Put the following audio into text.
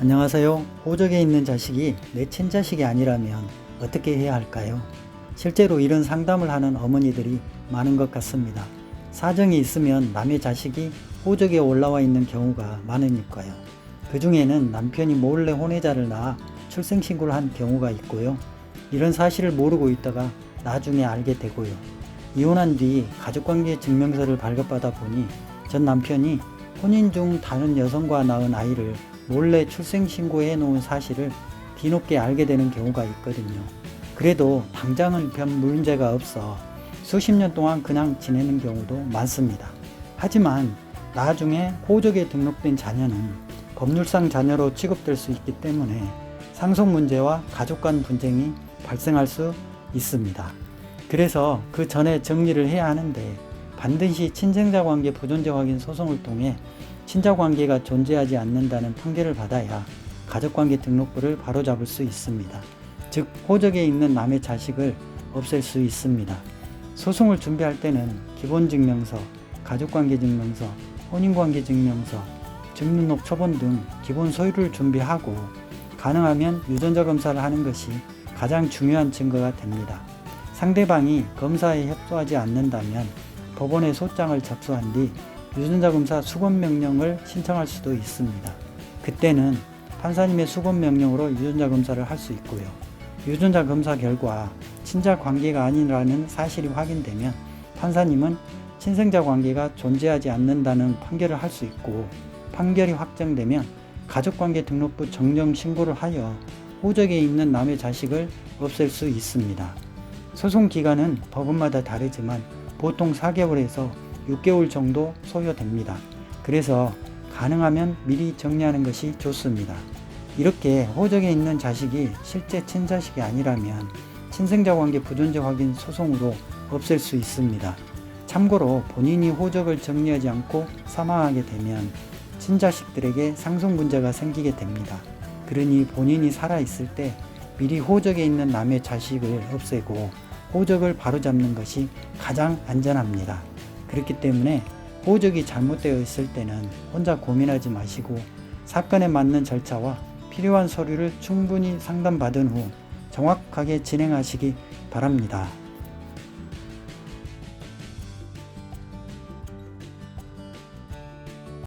안녕하세요. 호적에 있는 자식이 내 친자식이 아니라면 어떻게 해야 할까요? 실제로 이런 상담을 하는 어머니들이 많은 것 같습니다. 사정이 있으면 남의 자식이 호적에 올라와 있는 경우가 많으니까요. 그 중에는 남편이 몰래 혼외자를 낳아 출생신고를 한 경우가 있고요. 이런 사실을 모르고 있다가 나중에 알게 되고요. 이혼한 뒤 가족관계 증명서를 발급받아 보니 전 남편이 혼인 중 다른 여성과 낳은 아이를 몰래 출생신고해 놓은 사실을 뒤늦게 알게 되는 경우가 있거든요. 그래도 당장은 별 문제가 없어 수십 년 동안 그냥 지내는 경우도 많습니다. 하지만 나중에 호적에 등록된 자녀는 법률상 자녀로 취급될 수 있기 때문에 상속 문제와 가족 간 분쟁이 발생할 수 있습니다. 그래서 그 전에 정리를 해야 하는데 반드시 친생자 관계 부존재 확인 소송을 통해 친자 관계가 존재하지 않는다는 판결을 받아야 가족관계 등록부를 바로잡을 수 있습니다. 즉 호적에 있는 남의 자식을 없앨 수 있습니다. 소송을 준비할 때는 기본증명서, 가족관계증명서, 혼인관계증명서, 증등록 초본 등 기본 서류를 준비하고 가능하면 유전자 검사를 하는 것이 가장 중요한 증거가 됩니다. 상대방이 검사에 협조하지 않는다면 법원에 소장을 접수한 뒤 유전자 검사 수검 명령을 신청할 수도 있습니다. 그때는 판사님의 수검 명령으로 유전자 검사를 할 수 있고요. 유전자 검사 결과 친자 관계가 아니라는 사실이 확인되면 판사님은 친생자 관계가 존재하지 않는다는 판결을 할 수 있고, 판결이 확정되면 가족관계 등록부 정정 신고를 하여 호적에 있는 남의 자식을 없앨 수 있습니다. 소송 기간은 법원마다 다르지만 보통 4개월에서 6개월 정도 소요됩니다. 그래서 가능하면 미리 정리하는 것이 좋습니다. 이렇게 호적에 있는 자식이 실제 친자식이 아니라면 친생자 관계 부존재 확인 소송으로 없앨 수 있습니다. 참고로 본인이 호적을 정리하지 않고 사망하게 되면 친자식들에게 상속 문제가 생기게 됩니다. 그러니 본인이 살아있을 때 미리 호적에 있는 남의 자식을 없애고 호적을 바로잡는 것이 가장 안전합니다. 그렇기 때문에 호적이 잘못되어 있을 때는 혼자 고민하지 마시고 사건에 맞는 절차와 필요한 서류를 충분히 상담받은 후 정확하게 진행하시기 바랍니다.